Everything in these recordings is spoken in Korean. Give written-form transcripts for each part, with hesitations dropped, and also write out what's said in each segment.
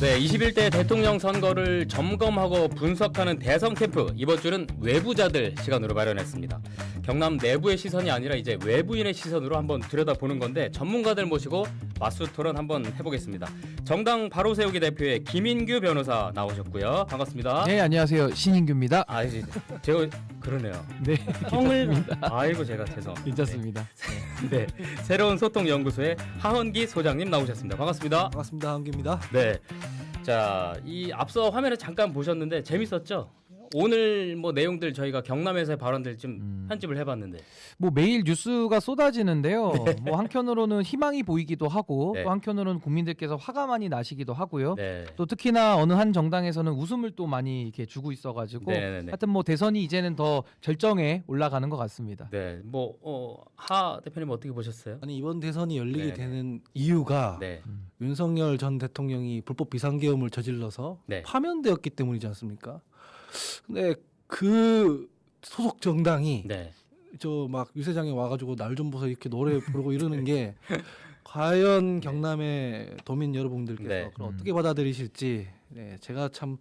네, 21대 대통령 선거를 점검하고 분석하는 대선 캠프, 이번 주는 외부자들 시간으로 마련했습니다. 경남 내부의 시선이 아니라 이제 외부인의 시선으로 한번 들여다보는 건데 전문가들 모시고 맞수 토론 한번 해보겠습니다. 정당 바로세우기 대표의 김인규 변호사 나오셨고요. 반갑습니다. 네, 안녕하세요. 신인규입니다. 아, 이제 제가 그러네요. 네, 형을 아이고 제가 죄송. 괜찮습니다. 네, 새로운 소통연구소의 하헌기 소장님 나오셨습니다. 반갑습니다. 반갑습니다. 한규입니다. 네. 자, 이 앞서 화면을 잠깐 보셨는데 재밌었죠? 오늘 뭐 내용들 저희가 경남에서의 발언들 좀 편집을 해봤는데. 뭐 매일 뉴스가 쏟아지는데요. 뭐 한편으로는 희망이 보이기도 하고 네. 또 한편으로는 국민들께서 화가 많이 나시기도 하고요. 네. 또 특히나 어느 한 정당에서는 웃음을 또 많이 이렇게 주고 있어가지고 네네네. 하여튼 뭐 대선이 이제는 더 절정에 올라가는 것 같습니다. 네. 뭐 하 대표님 어떻게 보셨어요? 아니 이번 대선이 열리게 네네. 되는 이유가 네. 윤석열 전 대통령이 불법 비상계엄을 저질러서 네. 파면되었기 때문이지 않습니까? 근데 그 소속 정당이 네. 저 막 유세장에 와가지고 날 좀 보서 이렇게 노래 부르고 이러는 게 과연 경남의 도민 여러분들께서 네. 그걸 어떻게 받아들이실지 네, 제가 참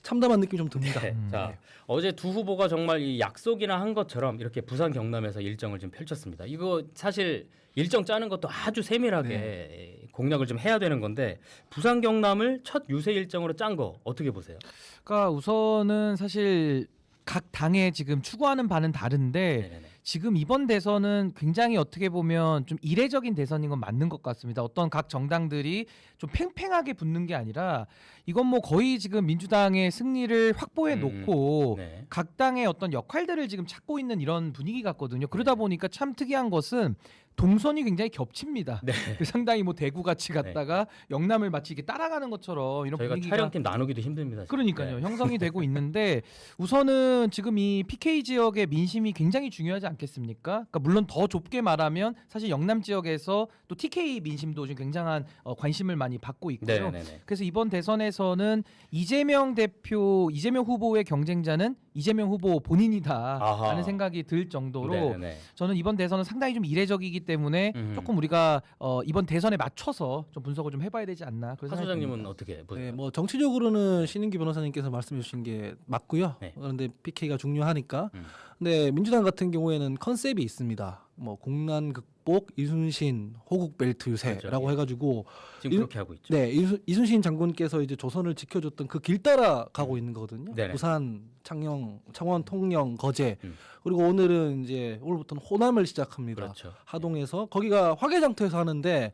참담한 느낌이 좀 듭니다. 네. 자, 어제 두 후보가 정말 이 약속이나 한 것처럼 이렇게 부산 경남에서 일정을 좀 펼쳤습니다. 이거 사실 일정 짜는 것도 아주 세밀하게 공략을 좀 해야 되는 건데 부산 경남을 첫 유세 일정으로 짠 거 어떻게 보세요? 그러니까 우선은 사실 각 당의 지금 추구하는 바는 다른데 네네네. 지금 이번 대선은 굉장히 어떻게 보면 좀 이례적인 대선인 건 맞는 것 같습니다. 어떤 각 정당들이 좀 팽팽하게 붙는 게 아니라 이건 뭐 거의 지금 민주당의 승리를 확보해 놓고 네. 각 당의 어떤 역할들을 지금 찾고 있는 이런 분위기 같거든요. 그러다 보니까 참 특이한 것은 동선이 굉장히 겹칩니다. 네. 상당히 뭐 대구 같이 갔다가 영남을 마치 이렇게 따라가는 것처럼 이런 저희가 분위기가 촬영팀 나누기도 힘듭니다. 지금. 그러니까요. 네. 형성이 되고 있는데 우선은 지금 이 PK 지역의 민심이 굉장히 중요하지 않겠습니까? 그러니까 물론 더 좁게 말하면 사실 영남 지역에서 또 TK 민심도 지금 굉장한 관심을 많이 받고 있고요. 네네네. 그래서 이번 대선에서는 이재명 후보의 경쟁자는 이재명 후보 본인이다라는 아하. 생각이 들 정도로 네네네. 저는 이번 대선은 상당히 좀 이례적이기 때문에 조금 우리가 이번 대선에 맞춰서 좀 분석을 좀 해봐야 되지 않나. 그런 하 생각이 소장님은 듭니다. 어떻게 보세요? 네, 뭐 정치적으로는 신인기 변호사님께서 말씀해 주신 게 맞고요. 네. 그런데 PK가 중요하니까. 근데 민주당 같은 경우에는 컨셉이 있습니다. 뭐 국난 극복, 이순신 호국 벨트 유세라고 그렇죠. 예. 해가지고 지금 그렇게 하고 있죠. 네, 이순신 장군께서 이제 조선을 지켜줬던 그 길 따라 가고 있는 거거든요. 네네. 부산, 창원, 통영, 거제. 그리고 오늘은 이제 오늘부터는 호남을 시작합니다. 그렇죠. 하동에서 거기가 화개장터에서 하는데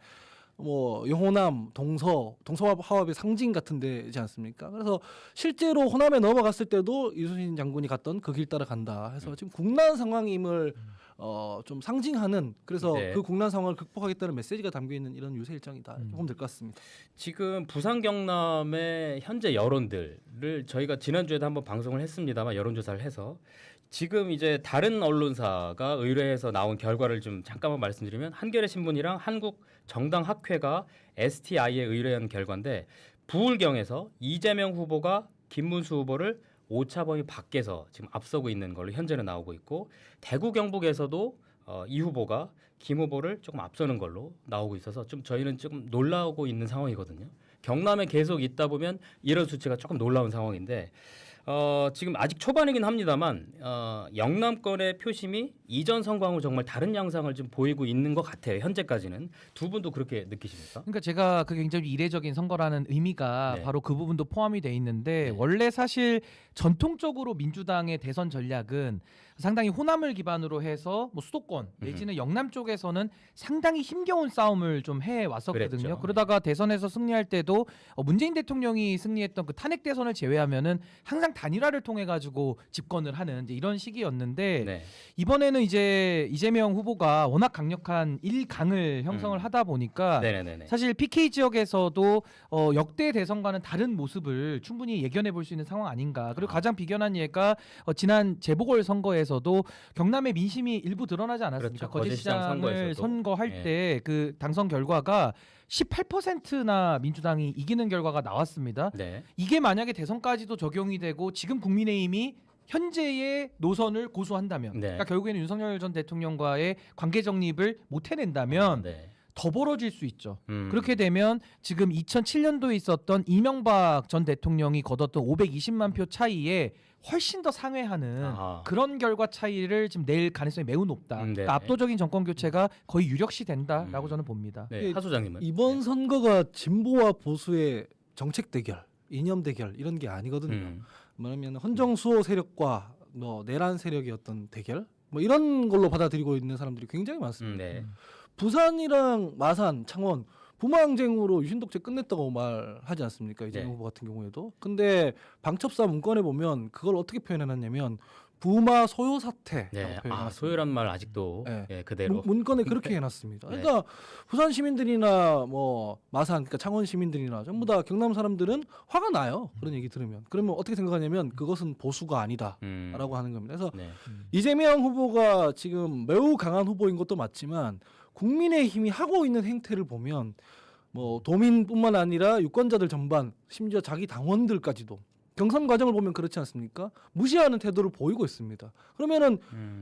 뭐 영호남, 동서화합의 상징 같은 데지 않습니까? 그래서 실제로 호남에 넘어갔을 때도 이순신 장군이 갔던 그 길 따라 간다 해서 지금 국난 상황임을 좀 상징하는 그래서 네. 그 국난 상황을 극복하겠다는 메시지가 담겨 있는 이런 유세 일정이다. 이렇게 보면 될 것 같습니다. 지금 부산 경남의 현재 여론들을 저희가 지난주에도 한번 방송을 했습니다만 여론조사를 해서 지금 이제 다른 언론사가 의뢰해서 나온 결과를 좀 잠깐만 말씀드리면 한겨레 신문이랑 한국 정당학회가 STI에 의뢰한 결과인데 부울경에서 이재명 후보가 김문수 후보를 오차 범위 밖에서 지금 앞서고 있는 걸로 현재는 나오고 있고 대구 경북에서도 이 후보가 김 후보를 조금 앞서는 걸로 나오고 있어서 좀 저희는 조금 놀라고 있는 상황이거든요. 경남에 계속 있다 보면 이런 수치가 조금 놀라운 상황인데 지금 아직 초반이긴 합니다만 영남권의 표심이 이전 선거하고 정말 다른 양상을 좀 보이고 있는 것 같아요. 현재까지는 두 분도 그렇게 느끼십니까? 그러니까 제가 그 굉장히 이례적인 선거라는 의미가 네. 바로 그 부분도 포함이 돼 있는데 네. 원래 사실 전통적으로 민주당의 대선 전략은 상당히 호남을 기반으로 해서 뭐 수도권 내지는 영남 쪽에서는 상당히 힘겨운 싸움을 좀 해 왔었거든요. 그랬죠. 그러다가 대선에서 승리할 때도 문재인 대통령이 승리했던 그 탄핵 대선을 제외하면은 항상 단일화를 통해 가지고 집권을 하는 이제 이런 시기였는데 네. 이번에는 이제 이재명 후보가 워낙 강력한 1강을 형성을 하다 보니까 네네네. 사실 PK 지역에서도 역대 대선과는 다른 모습을 충분히 예견해 볼 수 있는 상황 아닌가. 그리고 가장 비견한 예가 지난 재보궐 선거에서도 경남의 민심이 일부 드러나지 않았습니까? 그렇죠. 거제시장 거제시장을 선거에서도. 선거할 예. 때 그 당선 결과가 18%나 민주당이 이기는 결과가 나왔습니다. 네. 이게 만약에 대선까지도 적용이 되고 지금 국민의힘이 현재의 노선을 고수한다면 네. 그러니까 결국에는 윤석열 전 대통령과의 관계 정립을 못 해낸다면 네. 더 벌어질 수 있죠. 음. 그렇게 되면 지금 2007년도에 있었던 이명박 전 대통령이 거뒀던 520만 표 차이에 훨씬 더 상회하는 아하. 그런 결과 차이를 지금 낼 가능성이 매우 높다. 네. 그러니까 압도적인 정권 교체가 거의 유력시 된다라고 저는 봅니다. 네, 하 소장님은 이번 네. 선거가 진보와 보수의 정책 대결, 이념 대결 이런 게 아니거든요. 뭐냐면 헌정수호 세력과 뭐 내란 세력의 어떤 대결 뭐 이런 걸로 받아들이고 있는 사람들이 굉장히 많습니다. 네. 부산이랑 마산, 창원 부마항쟁으로 유신독재 끝냈다고 말하지 않습니까? 이재명 네. 후보 같은 경우에도. 근데 방첩사 문건에 보면 그걸 어떻게 표현해놨냐면 부마 소요 사태. 네. 아, 소요란 말 아직도 네. 예, 그대로. 문건에 그렇게 해놨습니다. 네. 그러니까 부산 시민들이나 뭐 마산, 그러니까 창원 시민들이나 전부 다 경남 사람들은 화가 나요. 그런 얘기 들으면. 그러면 어떻게 생각하냐면 그것은 보수가 아니다라고 하는 겁니다. 그래서 네. 이재명 후보가 지금 매우 강한 후보인 것도 맞지만 국민의힘이 하고 있는 행태를 보면 뭐 도민뿐만 아니라 유권자들 전반, 심지어 자기 당원들까지도 경선 과정을 보면 그렇지 않습니까? 무시하는 태도를 보이고 있습니다. 그러면은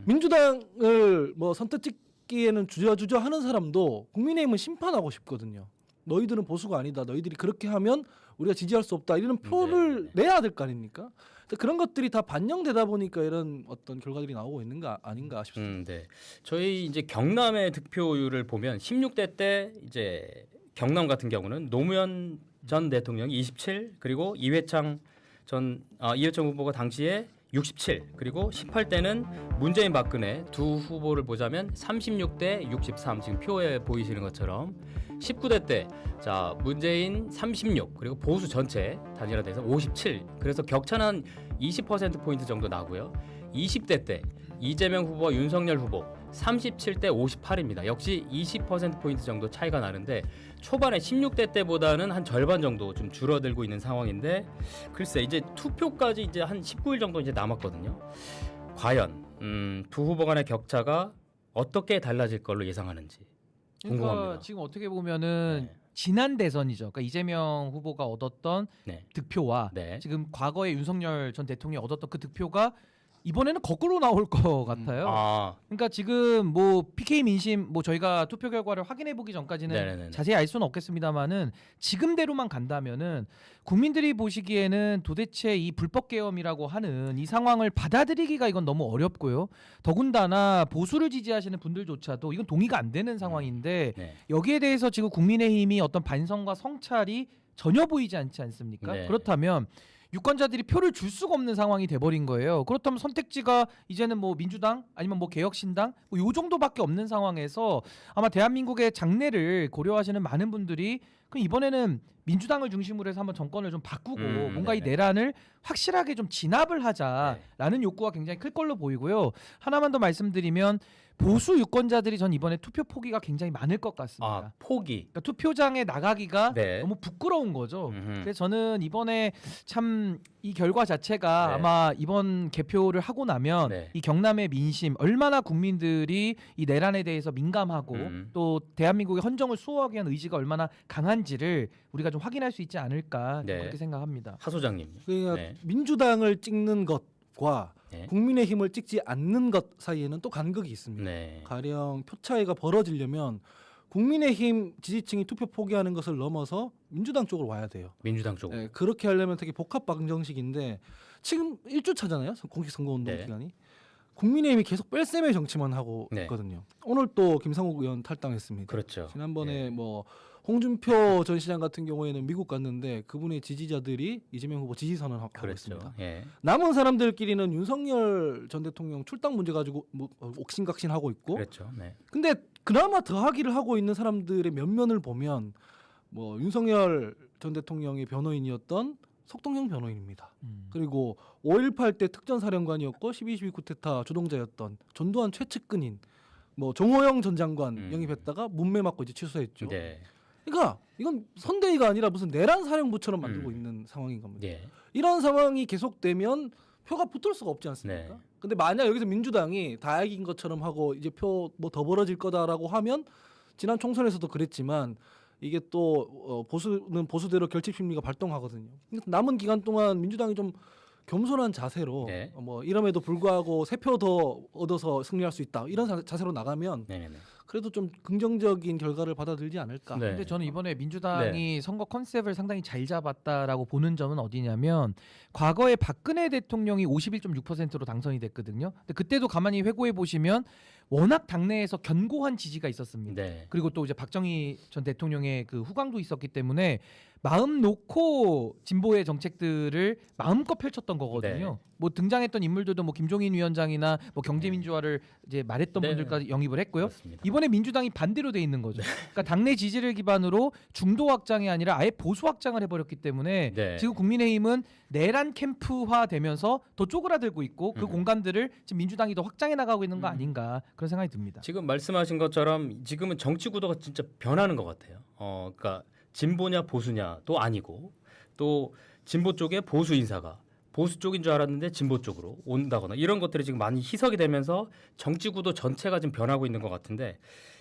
민주당을 뭐 선뜻 찍기에는 주저주저 하는 사람도 국민의힘은 심판하고 싶거든요. 너희들은 보수가 아니다. 너희들이 그렇게 하면 우리가 지지할 수 없다. 이런 표를 내야 될 거 아닙니까? 그런 것들이 다 반영되다 보니까 이런 어떤 결과들이 나오고 있는 거 아닌가 싶습니다. 네. 저희 이제 경남의 득표율을 보면 16대 때 이제 경남 같은 경우는 노무현 전 대통령이 27 그리고 이회창 후보가 당시에 67 그리고 18대는 문재인 박근혜 두 후보를 보자면 36대 63 지금 표에 보이시는 것처럼 19대 때 자 문재인 36 그리고 보수 전체 단일화돼서 57 그래서 격차는 한 20% 포인트 정도 나고요. 20대 때 이재명 후보와 윤석열 후보 37대 58입니다. 역시 20% 포인트 정도 차이가 나는데 초반에 16대 때보다는 한 절반 정도 좀 줄어들고 있는 상황인데 글쎄 이제 투표까지 이제 한 19일 정도 이제 남았거든요. 과연 두 후보 간의 격차가 어떻게 달라질 걸로 예상하는지 궁금합니다. 그러니까 지금 어떻게 보면은 네. 지난 대선이죠. 그러니까 이재명 후보가 얻었던 네. 득표와 네. 지금 과거에 윤석열 전 대통령이 얻었던 그 득표가 이번에는 거꾸로 나올 것 같아요. 아, 그러니까 지금 뭐 PK 민심 뭐 저희가 투표 결과를 확인해 보기 전까지는 네네네. 자세히 알 수는 없겠습니다만은 지금대로만 간다면은 국민들이 보시기에는 도대체 이 불법 계엄이라고 하는 이 상황을 받아들이기가 이건 너무 어렵고요. 더군다나 보수를 지지하시는 분들조차도 이건 동의가 안 되는 상황인데 네. 여기에 대해서 지금 국민의힘이 어떤 반성과 성찰이 전혀 보이지 않지 않습니까? 네. 그렇다면 유권자들이 표를 줄 수가 없는 상황이 돼버린 거예요. 그렇다면 선택지가 이제는 뭐 민주당 아니면 뭐 개혁신당 뭐 요 정도밖에 없는 상황에서 아마 대한민국의 장래를 고려하시는 많은 분들이 그럼 이번에는 민주당을 중심으로 해서 한번 정권을 좀 바꾸고 뭔가 이 네네. 내란을 확실하게 좀 진압을 하자라는 요구가 굉장히 클 걸로 보이고요. 하나만 더 말씀드리면 보수 유권자들이 전 이번에 투표 포기가 굉장히 많을 것 같습니다. 아, 포기. 그러니까 투표장에 나가기가 네. 너무 부끄러운 거죠. 음흠. 그래서 저는 이번에 참 이 결과 자체가 네. 아마 이번 개표를 하고 나면 네. 이 경남의 민심 얼마나 국민들이 이 내란에 대해서 민감하고 또 대한민국의 헌정을 수호하기 위한 의지가 얼마나 강한지를 우리가 좀 확인할 수 있지 않을까 네. 그렇게 생각합니다. 하 소장님. 그러니까 네. 민주당을 찍는 것과 네. 국민의힘을 찍지 않는 것 사이에는 또 간극이 있습니다. 네. 가령 표 차이가 벌어지려면 국민의힘 지지층이 투표 포기하는 것을 넘어서 민주당 쪽으로 와야 돼요. 민주당 쪽으로. 네, 그렇게 하려면 되게 복합 방정식인데 지금 1주 차잖아요. 공식 선거운동 네. 기간이. 국민의힘이 계속 뺄셈의 정치만 하고 네. 있거든요. 오늘 또 김상욱 의원 탈당했습니다. 그렇죠. 지난번에 예. 뭐 홍준표 전 시장 같은 경우에는 미국 갔는데 그분의 지지자들이 이재명 후보 지지 선언하고 그렇죠. 있습니다. 예. 남은 사람들끼리는 윤석열 전 대통령 출당 문제 가지고 뭐 옥신각신하고 있고. 그렇죠. 네. 근데 그나마 더 하기를 하고 있는 사람들의 면면을 보면 뭐 윤석열 전 대통령의 변호인이었던 석동영 변호인입니다. 그리고 5.18 때 특전사령관이었고 12.12 쿠데타 주동자였던 전두환 최측근인 뭐 정호영 전 장관 영입했다가 문매 맞고 이제 취소했죠. 네. 그러니까 이건 선대위가 아니라 무슨 내란 사령부처럼 만들고 있는 상황인 겁니다. 예. 이런 상황이 계속되면 표가 붙을 수가 없지 않습니까? 네. 근데 만약 여기서 민주당이 다 이긴 것처럼 하고 이제 표 뭐 더 벌어질 거다라고 하면 지난 총선에서도 그랬지만 이게 또 보수는 보수대로 결집 심리가 발동하거든요. 그래서 남은 기간 동안 민주당이 좀 겸손한 자세로 네. 뭐 이럼에도 불구하고 3표 더 얻어서 승리할 수 있다 이런 자세로 나가면 네네네. 그래도 좀 긍정적인 결과를 받아들이지 않을까. 네. 근데 저는 이번에 민주당이 선거 컨셉을 상당히 잘 잡았다라고 보는 점은 어디냐면 과거에 박근혜 대통령이 51.6%로 당선이 됐거든요. 근데 그때도 가만히 회고해 보시면 워낙 당내에서 견고한 지지가 있었습니다. 네. 그리고 또 이제 박정희 전 대통령의 그 후광도 있었기 때문에 마음 놓고 진보의 정책들을 마음껏 펼쳤던 거거든요. 네. 뭐 등장했던 인물들도 뭐 김종인 위원장이나 뭐 경제민주화를 이제 말했던 네. 분들까지 영입을 했고요. 맞습니다. 이번에 민주당이 반대로 돼 있는 거죠. 그러니까 당내 지지를 기반으로 중도 확장이 아니라 아예 보수 확장을 해버렸기 때문에 네. 지금 국민의힘은 내란 캠프화 되면서 더 쪼그라들고 있고 그 음. 공간들을 지금 민주당이 더 확장해 나가고 있는 거 음. 아닌가 그런 생각이 듭니다. 지금 말씀하신 것처럼 지금은 정치 구도가 진짜 변하는 것 같아요. 그러니까 진보냐 보수냐도 아니고 또 진보 쪽에 보수 인사가 보수 쪽인 줄 알았는데 진보 쪽으로 온다거나 이런 것들이 지금 많이 희석이 되면서 정치 구도 전체가 지금 변하고 있는 것 같은데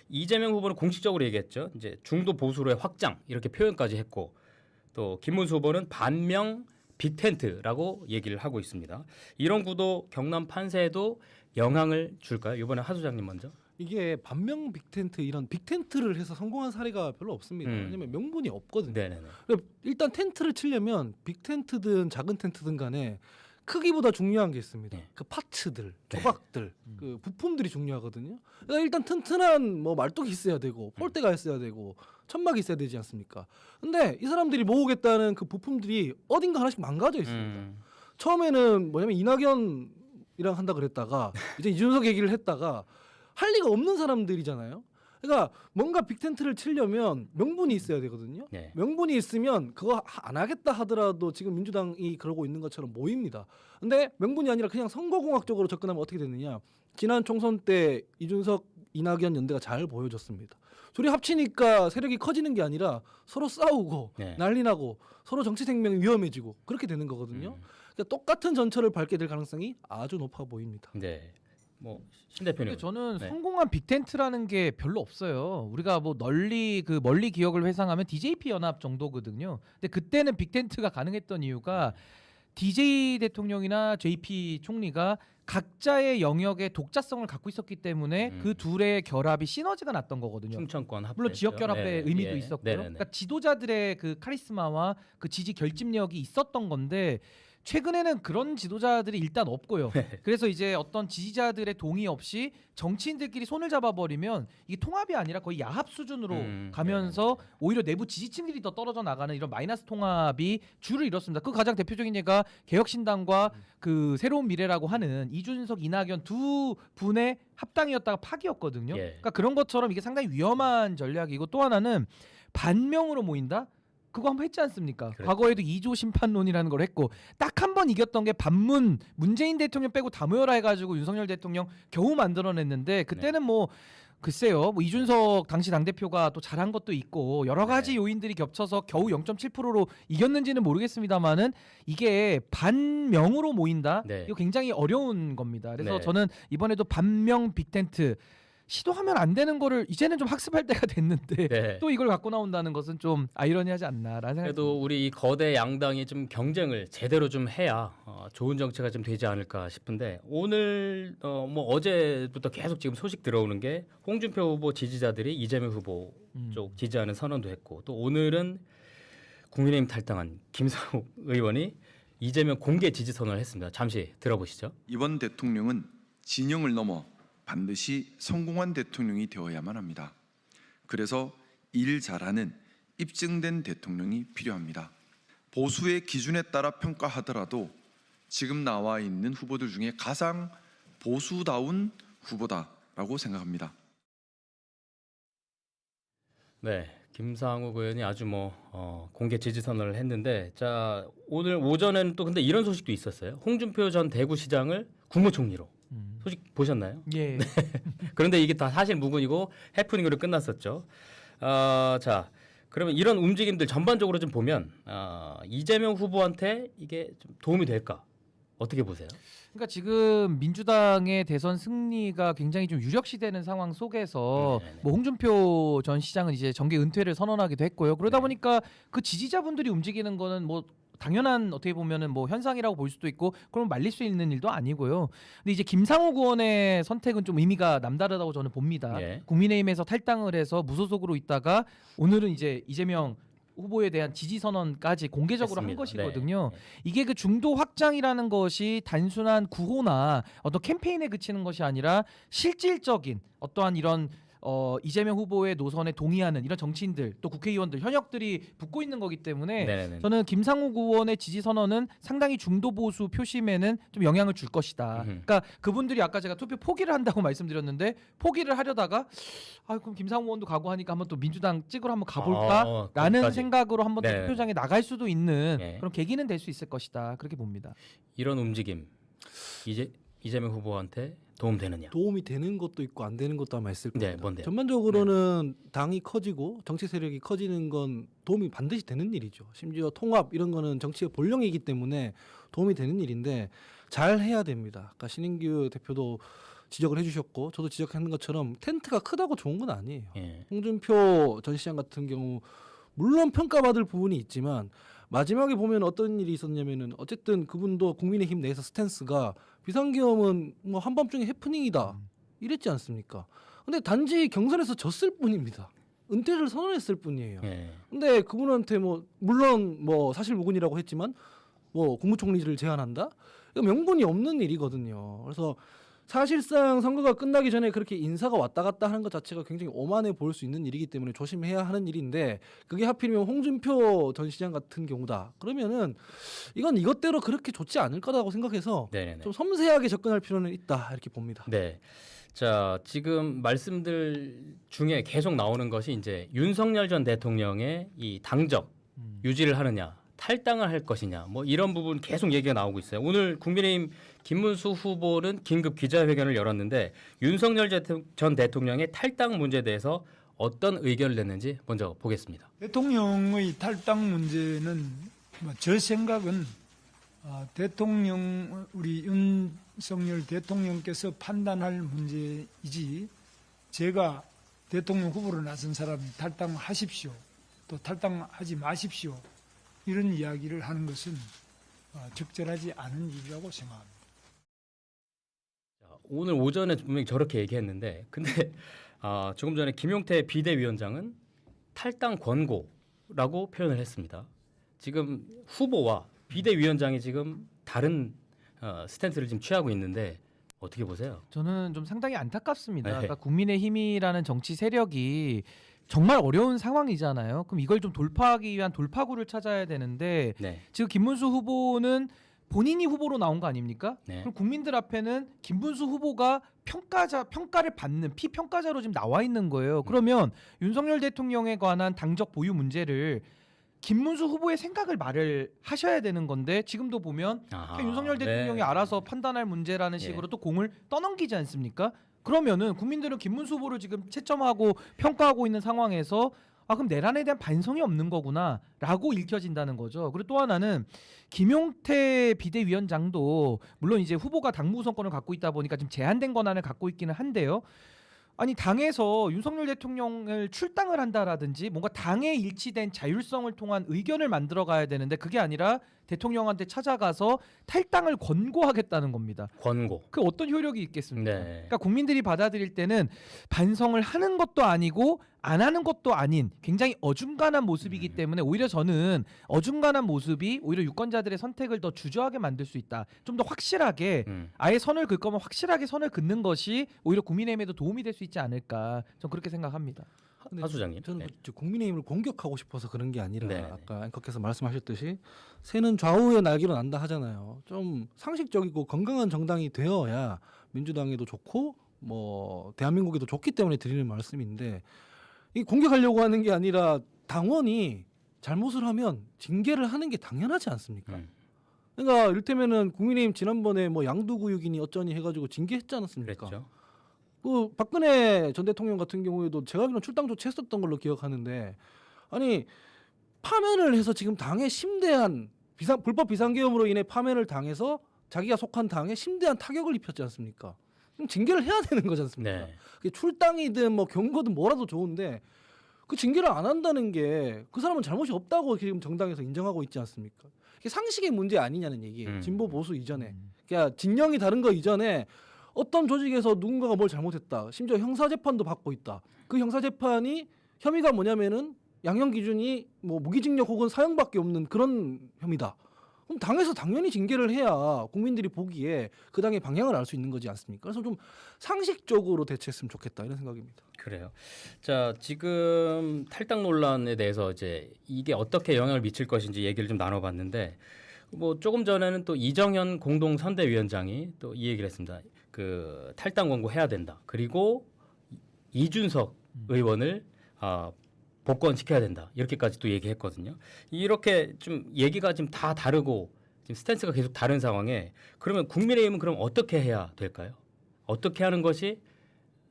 이재명 후보는 공식적으로 얘기했죠. 이제 중도 보수로의 확장 이렇게 표현까지 했고 또 김문수 후보는 반명 빅텐트라고 얘기를 하고 있습니다. 이런 구도 경남 판세에도 영향을 줄까요? 이번에 하 소장님 먼저. 이게 반명 빅텐트 이런 빅텐트를 해서 성공한 사례가 별로 없습니다. 왜냐면 명분이 없거든요. 네네네. 그러니까 일단 텐트를 치려면 빅텐트든 작은 텐트든 간에 크기보다 중요한 게 있습니다. 네. 그 파츠들, 조각들, 그 부품들이 중요하거든요. 그러니까 일단 튼튼한 뭐 말뚝이 있어야 되고 폴대가 있어야 되고 천막이 있어야 되지 않습니까? 근데 이 사람들이 모으겠다는 그 부품들이 어딘가 하나씩 망가져 있습니다. 처음에는 뭐냐면 이낙연이랑 한다 그랬다가 이제 이준석 얘기를 했다가 할 리가 없는 사람들이잖아요. 그러니까 뭔가 빅텐트를 치려면 명분이 있어야 되거든요. 네. 명분이 있으면 그거 안 하겠다 하더라도 지금 민주당이 그러고 있는 것처럼 보입니다. 근데 명분이 아니라 그냥 선거공학적으로 접근하면 어떻게 되느냐. 지난 총선 때 이준석, 이낙연 연대가 잘 보여줬습니다. 둘이 합치니까 세력이 커지는 게 아니라 서로 싸우고 네. 난리 나고 서로 정치 생명이 위험해지고 그렇게 되는 거거든요. 그러니까 똑같은 전철을 밟게 될 가능성이 아주 높아 보입니다. 네. 뭐 신 대표님. 근데 저는 네. 성공한 빅텐트라는 게 별로 없어요. 우리가 뭐 멀리 기억을 회상하면 DJP 연합 정도거든요. 근데 그때는 빅텐트가 가능했던 이유가 DJ 대통령이나 JP 총리가 각자의 영역에 독자성을 갖고 있었기 때문에 그 둘의 결합이 시너지가 났던 거거든요. 충청권 합. 물론 지역 결합의 의미도 있었고요. 네네네. 그러니까 지도자들의 그 카리스마와 그 지지 결집력이 있었던 건데 최근에는 그런 지도자들이 일단 없고요. 그래서 이제 어떤 지지자들의 동의 없이 정치인들끼리 손을 잡아버리면 이게 통합이 아니라 거의 야합 수준으로 가면서 오히려 내부 지지층들이 더 떨어져 나가는 이런 마이너스 통합이 주를 이뤘습니다. 그 가장 대표적인 예가 개혁신당과 그 새로운 미래라고 하는 이준석, 이낙연 두 분의 합당이었다가 파기였거든요. 예. 그러니까 그런 것처럼 이게 상당히 위험한 전략이고 또 하나는 반명으로 모인다. 그거 한번 했지 않습니까? 그렇죠. 과거에도 2조 심판론이라는 걸 했고 딱 한 번 이겼던 게 반문 문재인 대통령 빼고 다 모여라 해가지고 윤석열 대통령 겨우 만들어냈는데 그때는 뭐 글쎄요 뭐 이준석 당시 당대표가 또 잘한 것도 있고 여러 가지 네. 요인들이 겹쳐서 겨우 0.7%로 이겼는지는 모르겠습니다만은 이게 반명으로 모인다 네. 이거 굉장히 어려운 겁니다. 그래서 네. 저는 이번에도 반명 빅텐트 시도하면 안 되는 거를 이제는 좀 학습할 때가 됐는데 네. 또 이걸 갖고 나온다는 것은 좀 아이러니하지 않나라는 생각이 그래도 듭니다. 우리 이 거대 양당이 좀 경쟁을 제대로 좀 해야 좋은 정치가 좀 되지 않을까 싶은데 오늘 뭐 어제부터 계속 지금 소식 들어오는 게 홍준표 후보 지지자들이 이재명 후보 쪽 지지하는 선언도 했고 또 오늘은 국민의힘 탈당한 김상욱 의원이 이재명 공개 지지 선언을 했습니다. 잠시 들어보시죠. 이번 대통령은 진영을 넘어 반드시 성공한 대통령이 되어야만 합니다. 그래서 일 잘하는 입증된 대통령이 필요합니다. 보수의 기준에 따라 평가하더라도 지금 나와 있는 후보들 중에 가장 보수다운 후보다라고 생각합니다. 네, 김상욱 의원이 아주 공개 지지 선언을 했는데 자 오늘 오전에는 또 근데 이런 소식도 있었어요. 홍준표 전 대구시장을 국무총리로 소식 보셨나요? 예. 그런데 이게 다 사실 무근이고 해프닝으로 끝났었죠. 자 그러면 이런 움직임들 전반적으로 좀 보면 이재명 후보한테 이게 좀 도움이 될까? 어떻게 보세요? 그러니까 지금 민주당의 대선 승리가 굉장히 좀 유력시되는 상황 속에서 네네. 뭐 홍준표 전 시장은 이제 정계 은퇴를 선언하기도 했고요. 그러다 네. 보니까 그 지지자분들이 움직이는 거는 뭐 당연한 어떻게 보면은 뭐 현상이라고 볼 수도 있고 그럼 말릴 수 있는 일도 아니고요. 근데 이제 김상욱 의원의 선택은 좀 의미가 남다르다고 저는 봅니다. 예. 국민의힘에서 탈당을 해서 무소속으로 있다가 오늘은 이제 이재명 후보에 대한 지지 선언까지 공개적으로 한 했습니다. 것이거든요. 네. 이게 그 중도 확장이라는 것이 단순한 구호나 어떤 캠페인에 그치는 것이 아니라 실질적인 어떠한 이런 이재명 후보의 노선에 동의하는 이런 정치인들 또 국회의원들 현역들이 붙고 있는 거기 때문에 네네네. 저는 김상욱 의원의 지지 선언은 상당히 중도 보수 표심에는 좀 영향을 줄 것이다. 그러니까 그분들이 아까 제가 투표 포기를 한다고 말씀드렸는데 포기를 하려다가 그럼 김상욱 의원도 가고 하니까 한번 또 민주당 찍으러 한번 가볼까라는 거기까지. 생각으로 한번 또 네. 투표장에 나갈 수도 있는 네. 그런 계기는 될 수 있을 것이다. 그렇게 봅니다. 이런 움직임 이재명 후보한테 도움되느냐? 도움이 되는 것도 있고 안 되는 것도 아마 있을 겁니다. 네, 뭔데요? 전반적으로는 당이 커지고 정치 세력이 커지는 건 도움이 반드시 되는 일이죠. 심지어 통합 이런 거는 정치의 본령이기 때문에 도움이 되는 일인데 잘 해야 됩니다. 아까 신인규 대표도 지적을 해주셨고 저도 지적하는 것처럼 텐트가 크다고 좋은 건 아니에요. 예. 홍준표 전 시장 같은 경우 물론 평가받을 부분이 있지만 마지막에 보면 어떤 일이 있었냐면은 어쨌든 그분도 국민의힘 내에서 스탠스가 비상계엄은 뭐 한밤중에 해프닝이다 이랬지 않습니까? 근데 단지 경선에서 졌을 뿐입니다. 은퇴를 선언했을 뿐이에요. 예. 근데 그분한테 뭐 물론 뭐 사실무근이라고 했지만 뭐 국무총리를 제안한다? 이거 명분이 없는 일이거든요. 그래서 사실상 선거가 끝나기 전에 그렇게 인사가 왔다 갔다 하는 것 자체가 굉장히 오만해 보일 수 있는 일이기 때문에 조심해야 하는 일인데 그게 하필이면 홍준표 전 시장 같은 경우다. 그러면은 이건 이것대로 그렇게 좋지 않을 거라고 생각해서 네네네. 좀 섬세하게 접근할 필요는 있다 이렇게 봅니다. 네. 자, 지금 말씀들 중에 계속 나오는 것이 이제 윤석열 전 대통령의 이 당적 유지를 하느냐, 탈당을 할 것이냐, 뭐 이런 부분 계속 얘기가 나오고 있어요. 오늘 국민의힘 김문수 후보는 긴급 기자회견을 열었는데 윤석열 전 대통령의 탈당 문제에 대해서 어떤 의견을 냈는지 먼저 보겠습니다. 대통령의 탈당 문제는 제 생각은 대통령 우리 윤석열 대통령께서 판단할 문제이지 제가 대통령 후보로 나선 사람이 탈당하십시오 또 탈당하지 마십시오 이런 이야기를 하는 것은 적절하지 않은 일이라고 생각합니다. 자, 오늘 오전에 분명히 저렇게 얘기했는데 근데 조금 전에 김용태 비대위원장은 탈당 권고라고 표현을 했습니다. 지금 후보와 비대위원장이 지금 다른 스탠스를 지금 취하고 있는데 어떻게 보세요? 저는 좀 상당히 안타깝습니다. 네. 그러니까 국민의힘이라는 정치 세력이 정말 어려운 상황이잖아요. 그럼 이걸 좀 돌파하기 위한 돌파구를 찾아야 되는데 네. 지금 김문수 후보는 본인이 후보로 나온 거 아닙니까? 네. 그럼 국민들 앞에는 김문수 후보가 평가를 받는 피평가자로 지금 나와 있는 거예요. 그러면 윤석열 대통령에 관한 당적 보유 문제를 김문수 후보의 생각을 말을 하셔야 되는 건데 지금도 보면 그냥 윤석열 대통령이 네. 알아서 판단할 문제라는 식으로 또 공을 떠넘기지 않습니까? 그러면은 국민들은 김문수 후보를 지금 채점하고 평가하고 있는 상황에서 그럼 내란에 대한 반성이 없는 거구나라고 읽혀진다는 거죠. 그리고 또 하나는 김용태 비대위원장도 물론 이제 후보가 당무 우선권을 갖고 있다 보니까 좀 제한된 권한을 갖고 있기는 한데요. 아니 당에서 윤석열 대통령을 출당을 한다라든지 뭔가 당에 일치된 자율성을 통한 의견을 만들어 가야 되는데 그게 아니라 대통령한테 찾아가서 탈당을 권고하겠다는 겁니다. 권고. 그 어떤 효력이 있겠습니까? 네. 그러니까 국민들이 받아들일 때는 반성을 하는 것도 아니고 안 하는 것도 아닌 굉장히 어중간한 모습이기 때문에 오히려 저는 어중간한 모습이 오히려 유권자들의 선택을 더 주저하게 만들 수 있다. 좀 더 확실하게 아예 선을 긋 거면 확실하게 선을 긋는 것이 오히려 국민의힘에도 도움이 될 수 있지 않을까. 전 그렇게 생각합니다. 근데 하수장님. 저는 네. 국민의힘을 공격하고 싶어서 그런 게 아니라 네. 아까 앵커께서 말씀하셨듯이 새는 좌우의 날개로 난다 하잖아요. 좀 상식적이고 건강한 정당이 되어야 민주당에도 좋고 뭐 대한민국에도 좋기 때문에 드리는 말씀인데 이 공격하려고 하는 게 아니라 당원이 잘못을 하면 징계를 하는 게 당연하지 않습니까? 그러니까 이를테면은 국민의힘 지난번에 뭐 양두구육이니 어쩌니 해가지고 징계했지 않았습니까? 그랬죠. 그 박근혜 전 대통령 같은 경우에도 제가 알기로는 출당 조치했었던 걸로 기억하는데 아니 파면을 해서 지금 당에 심대한 불법 비상계엄으로 인해 파면을 당해서 자기가 속한 당에 심대한 타격을 입혔지 않습니까? 그럼 징계를 해야 되는 거지 않습니까? 네. 그게 출당이든 뭐 경고든 뭐라도 좋은데 그 징계를 안 한다는 게 그 사람은 잘못이 없다고 지금 정당에서 인정하고 있지 않습니까? 이게 상식의 문제 아니냐는 얘기예요. 진보 보수 이전에. 그러니까 진영이 다른 거 이전에 어떤 조직에서 누군가가 뭘 잘못했다. 심지어 형사 재판도 받고 있다. 그 형사 재판이 혐의가 뭐냐면은 양형 기준이 뭐 무기징역 혹은 사형밖에 없는 그런 혐의다. 그럼 당에서 당연히 징계를 해야 국민들이 보기에 그 당의 방향을 알 수 있는 거지 않습니까? 그래서 좀 상식적으로 대처했으면 좋겠다 이런 생각입니다. 그래요. 자, 지금 탈당 논란에 대해서 이제 이게 어떻게 영향을 미칠 것인지 얘기를 좀 나눠봤는데, 뭐 조금 전에는 또 이정현 공동선대위원장이 또 이 얘기를 했습니다. 그 탈당 권고해야 된다. 그리고 이준석 의원을 복권시켜야 된다. 이렇게까지 또 얘기했거든요. 이렇게 좀 얘기가 지금 다 다르고 지금 스탠스가 계속 다른 상황에 그러면 국민의힘은 그럼 어떻게 해야 될까요? 어떻게 하는 것이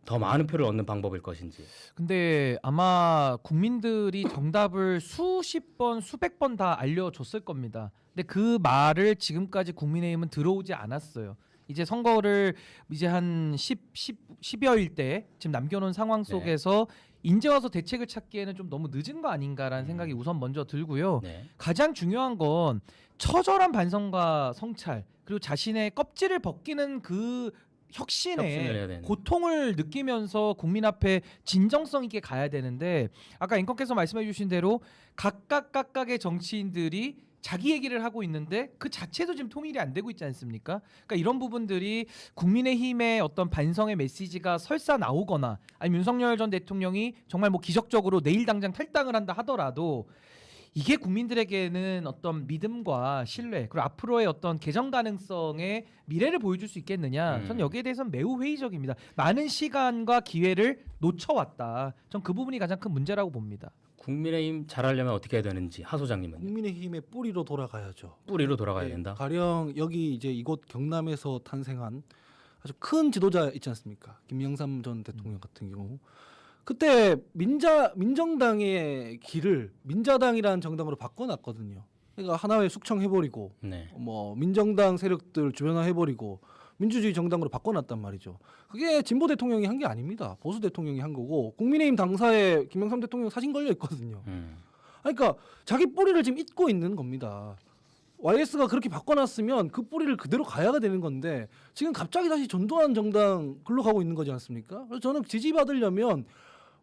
더 많은 표를 얻는 방법일 것인지. 근데 아마 국민들이 정답을 수십 번, 수백 번 다 알려줬을 겁니다. 근데 그 말을 지금까지 국민의힘은 들어오지 않았어요. 이제 선거를 이제 한 10여일 때 지금 남겨놓은 상황 속에서 이제 와서 대책을 찾기에는 좀 너무 늦은 거 아닌가라는 생각이 우선 먼저 들고요. 네. 가장 중요한 건 처절한 반성과 성찰 그리고 자신의 껍질을 벗기는 그 혁신을 해야 혁신의 되는. 고통을 느끼면서 국민 앞에 진정성 있게 가야 되는데 아까 앵커께서 말씀해 주신 대로 각각의 정치인들이 자기 얘기를 하고 있는데 그 자체도 지금 통일이 안 되고 있지 않습니까? 그러니까 이런 부분들이 국민의힘의 어떤 반성의 메시지가 설사 나오거나 아니면 윤석열 전 대통령이 정말 뭐 기적적으로 내일 당장 탈당을 한다 하더라도 이게 국민들에게는 어떤 믿음과 신뢰 그리고 앞으로의 어떤 개정 가능성의 미래를 보여줄 수 있겠느냐? 저는 여기에 대해서는 매우 회의적입니다. 많은 시간과 기회를 놓쳐왔다. 전 그 부분이 가장 큰 문제라고 봅니다. 국민의힘 잘하려면 어떻게 해야 되는지 하 소장님은 국민의힘의 뿌리로 돌아가야죠. 뿌리로 돌아가야 네, 된다. 가령 여기 이제 이곳 경남에서 탄생한 아주 큰 지도자 있지 않습니까? 김영삼 전 대통령 같은 경우 그때 민정당의 길을 민자당이라는 정당으로 바꿔놨거든요. 그러니까 하나의 숙청해버리고 네. 뭐 민정당 세력들 주변화해버리고 민주주의 정당으로 바꿔놨단 말이죠. 그게 진보 대통령이 한 게 아닙니다. 보수 대통령이 한 거고 국민의힘 당사에 김영삼 대통령 사진 걸려 있거든요. 그러니까 자기 뿌리를 지금 잇고 있는 겁니다. YS가 그렇게 바꿔놨으면 그 뿌리를 그대로 가야 되는 건데 지금 갑자기 다시 전두환 정당 글로 가고 있는 거지 않습니까? 그래서 저는 지지받으려면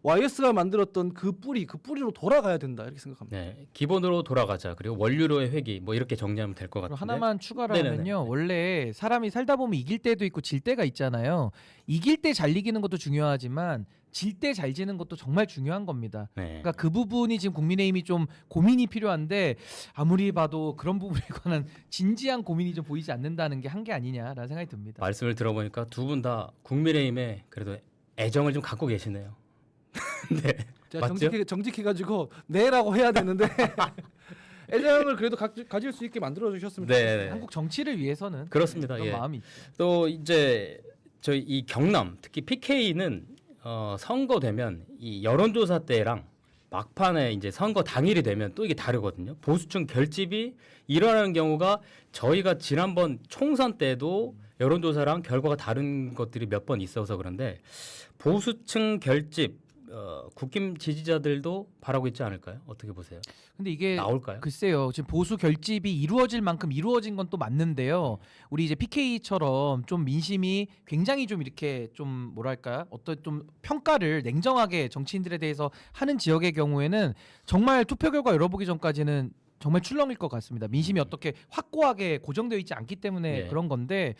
YS가 만들었던 그 뿌리로 돌아가야 된다 이렇게 생각합니다. 네. 기본으로 돌아가자. 그리고 원류로의 회귀 뭐 이렇게 정리하면 될 것 그리고 같은데. 하나만 추가를 네네네. 하면요. 원래 사람이 살다 보면 이길 때도 있고 질 때가 있잖아요. 이길 때 잘 이기는 것도 중요하지만 질 때 잘 지는 것도 정말 중요한 겁니다. 네. 그러니까 그 부분이 지금 국민의힘이 좀 고민이 필요한데 아무리 봐도 그런 부분에 관한 진지한 고민이 좀 보이지 않는다는 게 한 게 아니냐라는 생각이 듭니다. 말씀을 들어보니까 두 분 다 국민의힘에 그래도 애정을 좀 갖고 계시네요. 네. 제가 맞죠? 정직해가지고 네라고 해야 되는데 애정을 그래도 가질 수 있게 만들어 주셨으면 네. 좋겠습니다. 한국 정치를 위해서는 그렇습니다. 그런 예. 마음이 있죠. 또 이제 저희 이 경남 특히 PK는 선거되면 이 여론조사 때랑 막판에 이제 선거 당일이 되면 또 이게 다르거든요. 보수층 결집이 일어나는 경우가 저희가 지난번 총선 때도 여론조사랑 결과가 다른 것들이 몇 번 있어서 그런데 보수층 결집 국힘 지지자들도 바라고 있지 않을까요? 어떻게 보세요? 근데 이게 나올까요? 글쎄요. 지금 보수 결집이 이루어질 만큼 이루어진 건 또 맞는데요. 우리 이제 PK처럼 좀 민심이 굉장히 좀 이렇게 좀 뭐랄까 어떤 좀 평가를 냉정하게 정치인들에 대해서 하는 지역의 경우에는 정말 투표 결과 열어보기 전까지는 정말 출렁일 것 같습니다. 민심이 어떻게 확고하게 고정되어 있지 않기 때문에 네. 그런 건데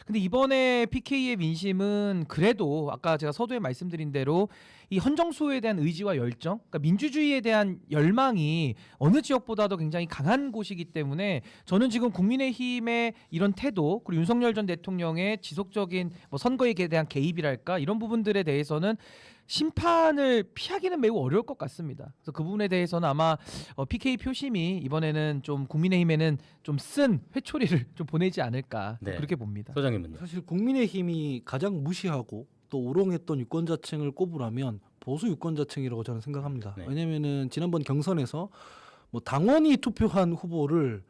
근데 이번에 PK의 민심은 그래도 아까 제가 서두에 말씀드린 대로 이 헌정수호에 대한 의지와 열정, 그러니까 민주주의에 대한 열망이 어느 지역보다도 굉장히 강한 곳이기 때문에 저는 지금 국민의힘의 이런 태도 그리고 윤석열 전 대통령의 지속적인 뭐 선거에 대한 개입이랄까 이런 부분들에 대해서는 심판을 피하기는 매우 어려울 것 같습니다. 그래서 그 부분에 대해서는 아마 PK 표심이 이번에는 좀 국민의힘에는 좀 쓴 회초리를 좀 보내지 않을까 네. 그렇게 봅니다. 소장님은요? 사실 국민의힘이 가장 무시하고 또 우롱했던 유권자층을 꼽으라면 보수 유권자층이라고 저는 생각합니다. 네. 왜냐면은 지난번 경선에서 뭐 당원이 투표한 후보를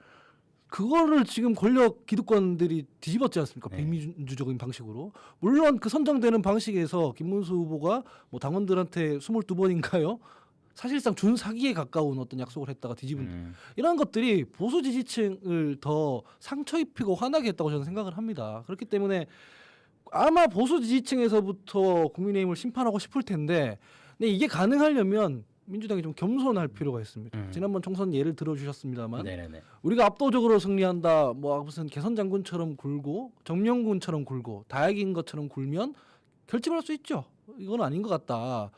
그거를 지금 권력 기득권들이 뒤집었지 않습니까? 네. 비민주적인 방식으로. 물론 그 선정되는 방식에서 김문수 후보가 뭐 당원들한테 22번인가요? 사실상 준 사기에 가까운 어떤 약속을 했다가 뒤집은 이런 것들이 보수 지지층을 더 상처 입히고 화나게 했다고 저는 생각을 합니다. 그렇기 때문에 아마 보수 지지층에서부터 국민의힘을 심판하고 싶을 텐데, 근데 이게 가능하려면 민주당이 좀 겸손할 필요가 있습니다. 지난번 총선 예를 들어주셨습니다만 네네네. 우리가 압도적으로 승리한다, 뭐 무슨 개선 장군처럼 굴고 정명군처럼 굴고 다약인 것처럼 굴면 결집할 수 있죠. 이건 아닌 것 같다.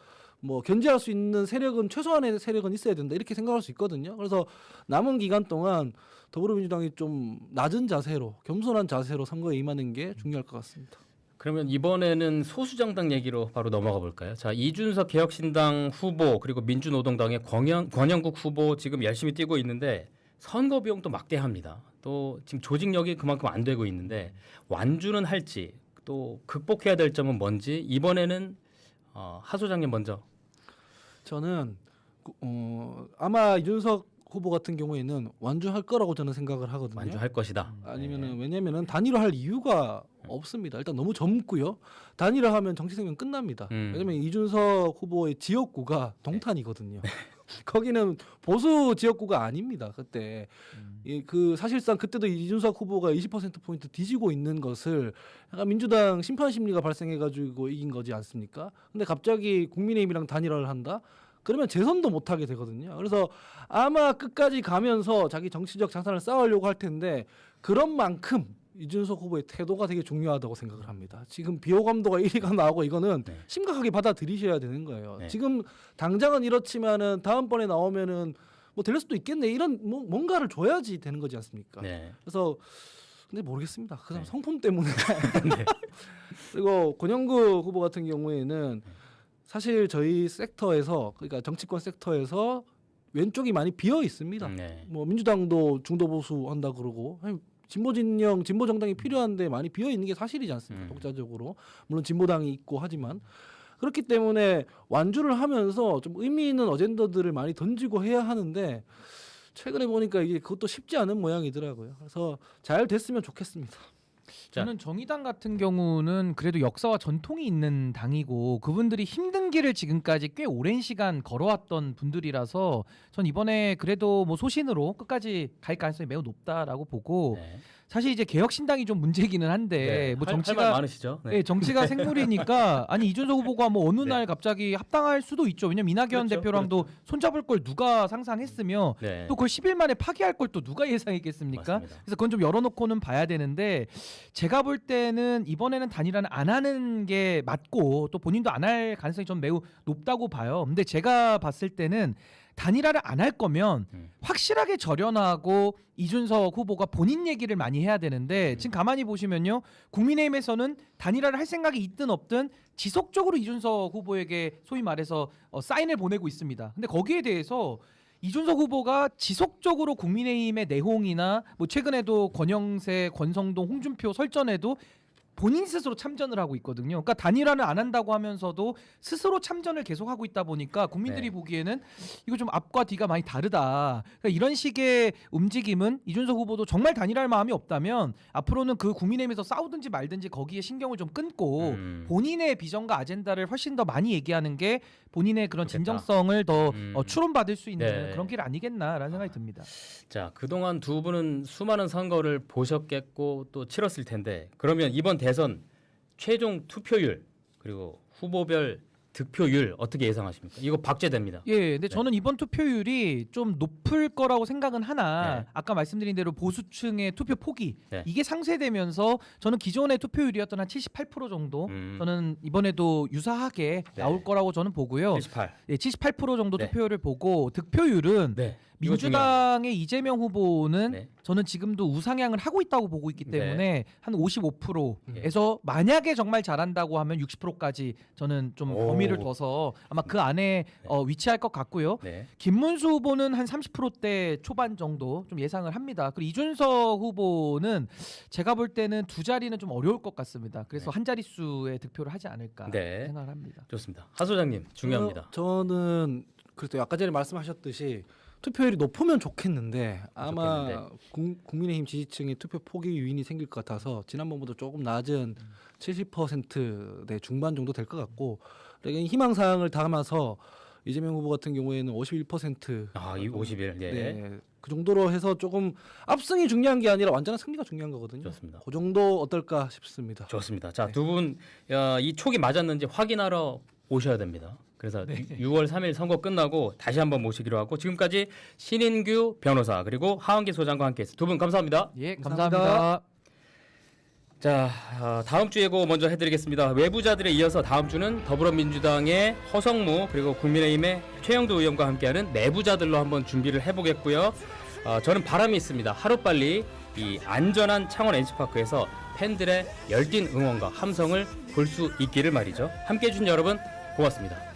뭐 견제할 수 있는 세력은 최소한의 세력은 있어야 된다, 이렇게 생각할 수 있거든요. 그래서 남은 기간 동안 더불어민주당이 좀 낮은 자세로, 겸손한 자세로 선거에 임하는 게 중요할 것 같습니다. 그러면 이번에는 소수정당 얘기로 바로 넘어가 볼까요? 자, 이준석 개혁신당 후보 그리고 민주노동당의 권영국 후보 지금 열심히 뛰고 있는데 선거 비용도 막대합니다. 또 지금 조직력이 그만큼 안 되고 있는데 완주는 할지 또 극복해야 될 점은 뭔지 이번에는 하 소장님 먼저. 저는 아마 이준석 후보 같은 경우에는 완주할 거라고 저는 생각을 하거든요. 완주할 것이다. 아니면은 왜냐면은 단일화할 이유가 없습니다. 일단 너무 젊고요. 단일화하면 정치 생명 끝납니다. 왜냐면 이준석 후보의 지역구가 동탄이거든요. 거기는 보수 지역구가 아닙니다. 그때 그 사실상 그때도 이준석 후보가 20% 포인트 뒤지고 있는 것을 약간 민주당 심판 심리가 발생해가지고 이긴 거지 않습니까? 근데 갑자기 국민의힘이랑 단일화를 한다? 그러면 재선도 못 하게 되거든요. 그래서 아마 끝까지 가면서 자기 정치적 자산을 쌓으려고 할 텐데 그런 만큼 이준석 후보의 태도가 되게 중요하다고 생각을 합니다. 지금 비호감도가 1위가 나오고 이거는 네. 심각하게 받아들이셔야 되는 거예요. 네. 지금 당장은 이렇지만은 다음번에 나오면은 뭐 될 수도 있겠네, 이런 뭔가를 줘야지 되는 거지 않습니까? 네. 그래서 근데 모르겠습니다. 그 사람 네. 성품 때문에. 네. 그리고 권영구 후보 같은 경우에는 사실 저희 섹터에서, 그러니까 정치권 섹터에서 왼쪽이 많이 비어 있습니다. 네. 뭐 민주당도 중도 보수 한다 그러고, 아니, 진보 진영, 진보 정당이 필요한데 많이 비어 있는 게 사실이지 않습니까? 독자적으로 물론 진보당이 있고 하지만, 그렇기 때문에 완주를 하면서 좀 의미 있는 어젠더들을 많이 던지고 해야 하는데 최근에 보니까 이게 그것도 쉽지 않은 모양이더라고요. 그래서 잘 됐으면 좋겠습니다. 저는 정의당 같은 경우는 그래도 역사와 전통이 있는 당이고 그분들이 힘든 길을 지금까지 꽤 오랜 시간 걸어왔던 분들이라서 전 이번에 그래도 뭐 소신으로 끝까지 갈 가능성이 매우 높다라고 보고, 네. 사실 이제 개혁신당이 좀 문제기는 한데 네. 뭐 할 말 정치가 많으시죠? 네. 네, 정치가 생물이니까 아니 이준석 후보가 뭐 어느 네. 날 갑자기 합당할 수도 있죠. 왜냐면 이낙연 그렇죠, 대표랑도 손잡을 걸 누가 상상했으며 네. 또 그걸 10일 만에 파기할 걸 또 누가 예상했겠습니까? 맞습니다. 그래서 그건 좀 열어놓고는 봐야 되는데, 제가 볼 때는 이번에는 단일화는 안 하는 게 맞고 또 본인도 안 할 가능성이 좀 매우 높다고 봐요. 근데 제가 봤을 때는 단일화를 안 할 거면 확실하게 절연하고 이준석 후보가 본인 얘기를 많이 해야 되는데, 지금 가만히 보시면요, 국민의힘에서는 단일화를 할 생각이 있든 없든 지속적으로 이준석 후보에게 소위 말해서 사인을 보내고 있습니다. 근데 거기에 대해서 이준석 후보가 지속적으로 국민의힘의 내홍이나 뭐 최근에도 권영세, 권성동, 홍준표 설전에도 본인 스스로 참전을 하고 있거든요. 그러니까 단일화는 안 한다고 하면서도 스스로 참전을 계속하고 있다 보니까 국민들이 네. 보기에는 이거 좀 앞과 뒤가 많이 다르다. 그러니까 이런 식의 움직임은 이준석 후보도 정말 단일화할 마음이 없다면 앞으로는 그 국민의힘에서 싸우든지 말든지 거기에 신경을 좀 끊고 본인의 비전과 아젠다를 훨씬 더 많이 얘기하는 게 본인의 그런 좋겠다. 진정성을 더 추론받을 수 있는 네. 그런 길 아니겠나라는 생각이 듭니다. 자, 그동안 두 분은 수많은 선거를 보셨겠고 또 치렀을 텐데, 그러면 이번 대선 최종 투표율 그리고 후보별 득표율 어떻게 예상하십니까? 이거 박제됩니다. 예, 근데 저는 이번 투표율이 좀 높을 거라고 생각은 하나, 네. 아까 말씀드린 대로 보수층의 투표 포기 네. 이게 상쇄되면서 저는 기존의 투표율이었던 한 78% 정도 저는 이번에도 유사하게 네. 나올 거라고 저는 보고요. 78. 예, 78% 정도 네. 투표율을 보고 득표율은 네. 이거 중요합니다. 민주당의 이재명 후보는 네. 저는 지금도 우상향을 하고 있다고 보고 있기 때문에 한 55%에서 만약에 정말 잘한다고 하면 60%까지 저는 좀 오. 범위를 둬서 아마 그 안에 위치할 것 같고요. 네. 김문수 후보는 한 30%대 초반 정도 좀 예상을 합니다. 그리고 이준석 후보는 제가 볼 때는 두 자리는 좀 어려울 것 같습니다. 그래서 네. 한 자릿수의 득표를 하지 않을까 네. 생각을 합니다. 좋습니다. 하 소장님 중요합니다. 저는 그래도 아까 전에 말씀하셨듯이 투표율이 높으면 좋겠는데 아마 국민의힘 지지층의 투표 포기 유인이 생길 것 같아서 지난번보다 조금 낮은 70%대 중반 정도 될 것 같고, 희망사항을 담아서 이재명 후보 같은 경우에는 51%. 이 51. 예. 네, 그 정도로 해서 조금 압승이 중요한 게 아니라 완전한 승리가 중요한 거거든요. 좋습니다. 그 정도 어떨까 싶습니다. 좋습니다. 자, 네. 두 분 이 촉이 맞았는지 확인하러 오셔야 됩니다. 그래서 6월 3일 선거 끝나고 다시 한번 모시기로 하고 지금까지 신인규 변호사 그리고 하원기 소장과 함께했습니다. 두 분 감사합니다. 예, 감사합니다. 감사합니다. 자, 다음 주 예고 먼저 해드리겠습니다. 외부자들에 이어서 다음 주는 더불어민주당의 허성무 그리고 국민의힘의 최영도 의원과 함께하는 내부자들로 한번 준비를 해보겠고요. 저는 바람이 있습니다. 하루빨리 이 안전한 창원 NC파크에서 팬들의 열띤 응원과 함성을 볼 수 있기를 말이죠. 함께해 주신 여러분 고맙습니다.